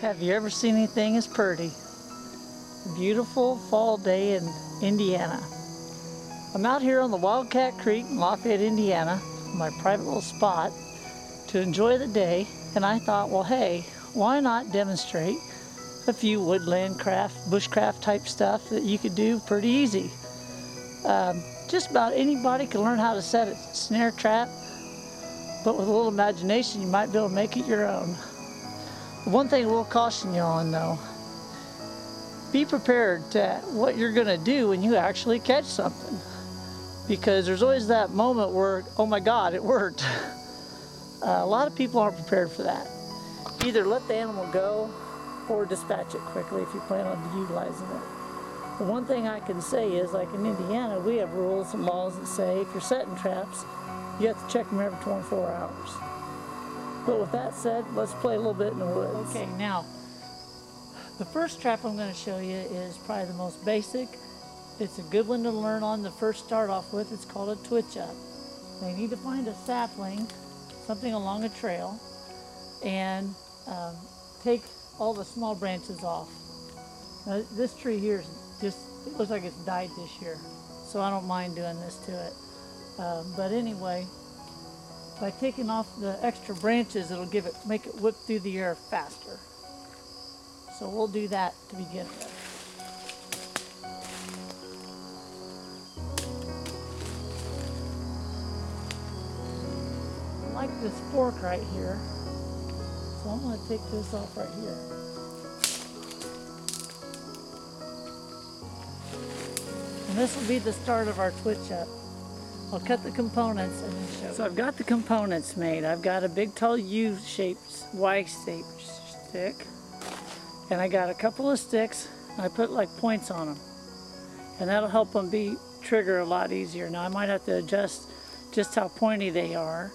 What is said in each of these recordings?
Have you ever seen anything as pretty? A beautiful fall day in Indiana. I'm out here on the Wildcat Creek in Lafayette, Indiana, my private little spot, to enjoy the day, and I thought, well, hey, why not demonstrate a few woodland craft, bushcraft type stuff that you could do pretty easy. Just about anybody can learn how to set a snare trap, but with a little imagination you might be able to make it your own. One thing we'll caution you on though, be prepared to what you're going to do when you actually catch something, because there's always that moment where, oh my God, it worked. A lot of people aren't prepared for that. Either let the animal go or dispatch it quickly if you plan on utilizing it. The one thing I can say is, like in Indiana, we have rules and laws that say if you're setting traps, you have to check them every 24 hours. But with that said, let's play a little bit in the woods. Okay, now, the first trap I'm going to show you is probably the most basic. It's a good one to learn on the first start off with. It's called a twitch up. Now you need to find a sapling, something along a trail, and take all the small branches off. Now, this tree here is just, it looks like it's died this year, so I don't mind doing this to it. But anyway, by taking off the extra branches, it'll make it whip through the air faster. So we'll do that to begin with. I like this fork right here, so I'm going to take this off right here. And this will be the start of our twitch up. I'll cut the components and then show you. So I've got the components made. I've got a big tall U-shaped, Y-shaped stick. And I got a couple of sticks. And I put like points on them. And that'll help them trigger a lot easier. Now I might have to adjust just how pointy they are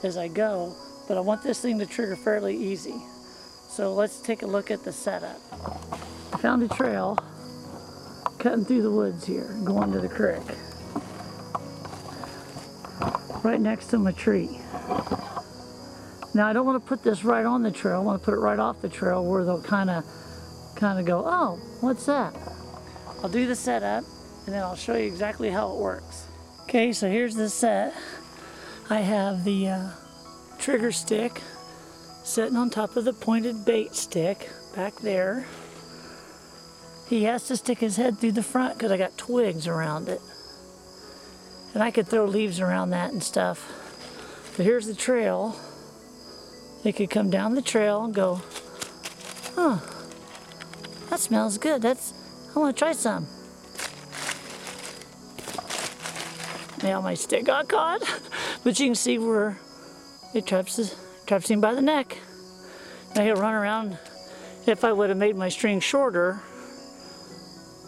as I go. But I want this thing to trigger fairly easy. So let's take a look at the setup. I found a trail cutting through the woods here, going to the creek. Right next to my tree. Now I don't want to put this right on the trail. I want to put it right off the trail where they'll kind of go, oh, what's that? I'll do the setup and then I'll show you exactly how it works. Okay, so here's the set. I have the trigger stick sitting on top of the pointed bait stick back there. He has to stick his head through the front because I got twigs around it. And I could throw leaves around that and stuff. But here's the trail. They could come down the trail and go, huh, that smells good. I want to try some. Now my stick got caught, but you can see where it traps him by the neck. Now he'll run around. If I would have made my string shorter,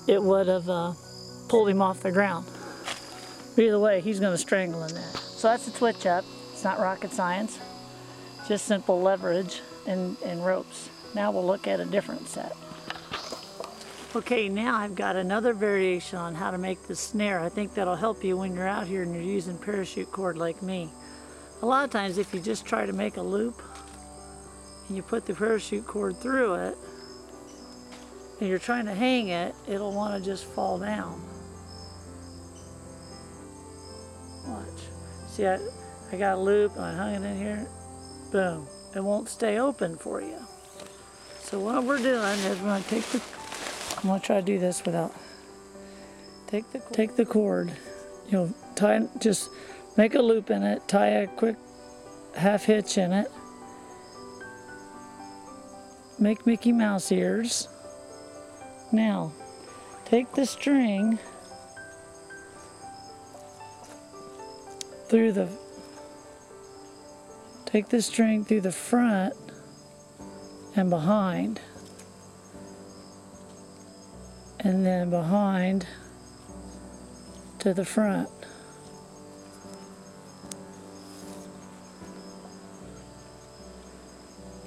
it would have pulled him off the ground. But either way, he's going to strangle in that. So that's a twitch up. It's not rocket science. Just simple leverage and ropes. Now we'll look at a different set. Okay, now I've got another variation on how to make the snare. I think that'll help you when you're out here and you're using parachute cord like me. A lot of times if you just try to make a loop and you put the parachute cord through it and you're trying to hang it, it'll want to just fall down. Watch. See, I got a loop and I hung it in here. Boom. It won't stay open for you. So what we're doing is we're going to I'm going to try to do this without. Take the cord. Just make a loop in it, tie a quick half hitch in it. Make Mickey Mouse ears. Now, take the string through the front and behind, and then behind to the front.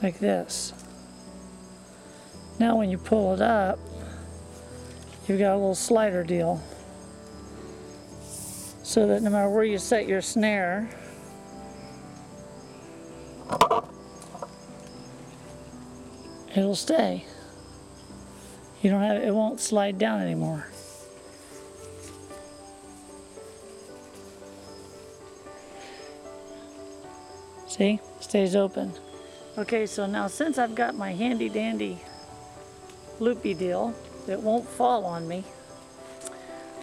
Like this. Now when you pull it up, you've got a little slider deal. So that no matter where you set your snare, it'll stay. You don't have, it won't slide down anymore. See, stays open. Okay, so now since I've got my handy dandy loopy deal that won't fall on me.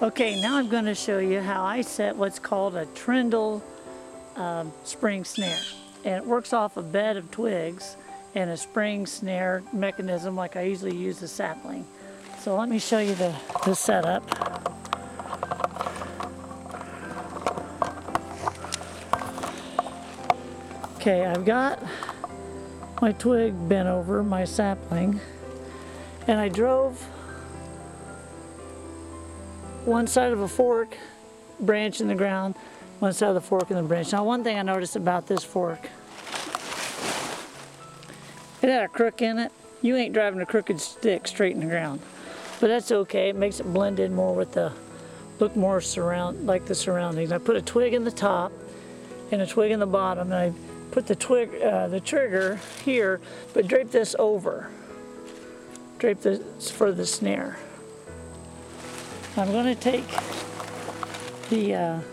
Okay, now I'm going to show you how I set what's called a trindle spring snare. And it works off a bed of twigs and a spring snare mechanism like I usually use the sapling. So let me show you the setup. Okay, I've got my twig bent over, my sapling, and I drove one side of a fork branch in the ground, one side of the fork in the branch. Now, one thing I noticed about this fork, it had a crook in it. You ain't driving a crooked stick straight in the ground, but that's okay. It makes it blend in more with the, look more like the surroundings. I put a twig in the top and a twig in the bottom, and I put the twig, the trigger here, but drape this over. Drape this for the snare. I'm going to take the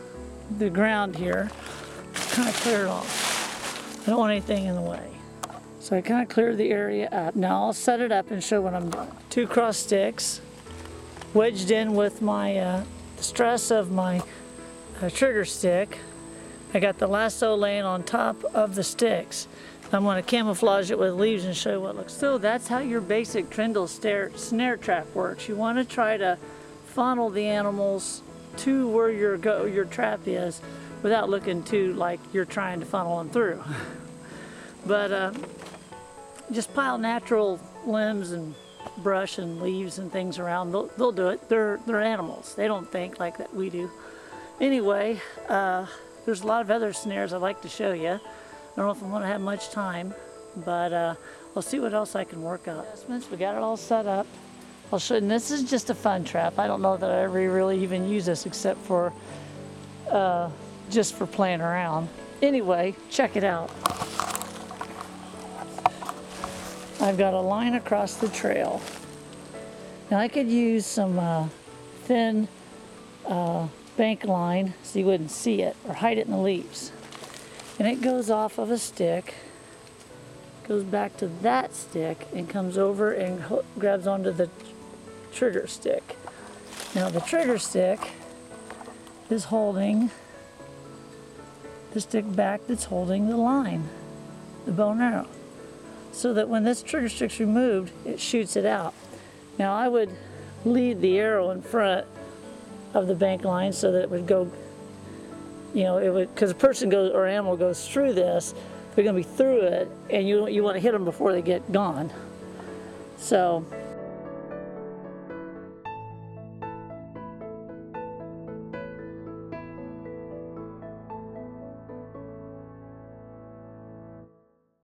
ground here, kind of clear it off. I don't want anything in the way. So I kind of clear the area up. Now I'll set it up and show what I'm doing. 2 cross sticks, wedged in with my the stress of my trigger stick. I got the lasso laying on top of the sticks. I'm going to camouflage it with leaves and show you what it looks. So that's how your basic trindle snare trap works. You want to try to funnel the animals to where your trap is without looking too like you're trying to funnel them through. But just pile natural limbs and brush and leaves and things around. They'll do it. They're animals. They don't think like that we do. Anyway, there's a lot of other snares I'd like to show you. I don't know if I'm going to have much time, but I'll see what else I can work out. We got it all set up. I'll show you, and this is just a fun trap. I don't know that I ever really even use this except for just for playing around. Anyway, check it out. I've got a line across the trail. Now I could use some thin bank line so you wouldn't see it, or hide it in the leaves. And it goes off of a stick, goes back to that stick, and comes over and grabs onto the trigger stick. Now the trigger stick is holding the stick back that's holding the line, the bow and arrow, so that when this trigger stick's removed, it shoots it out. Now I would lead the arrow in front of the bank line so that it would go, you know, it would, because a person goes or animal goes through this, they're going to be through it, and you want to hit them before they get gone. So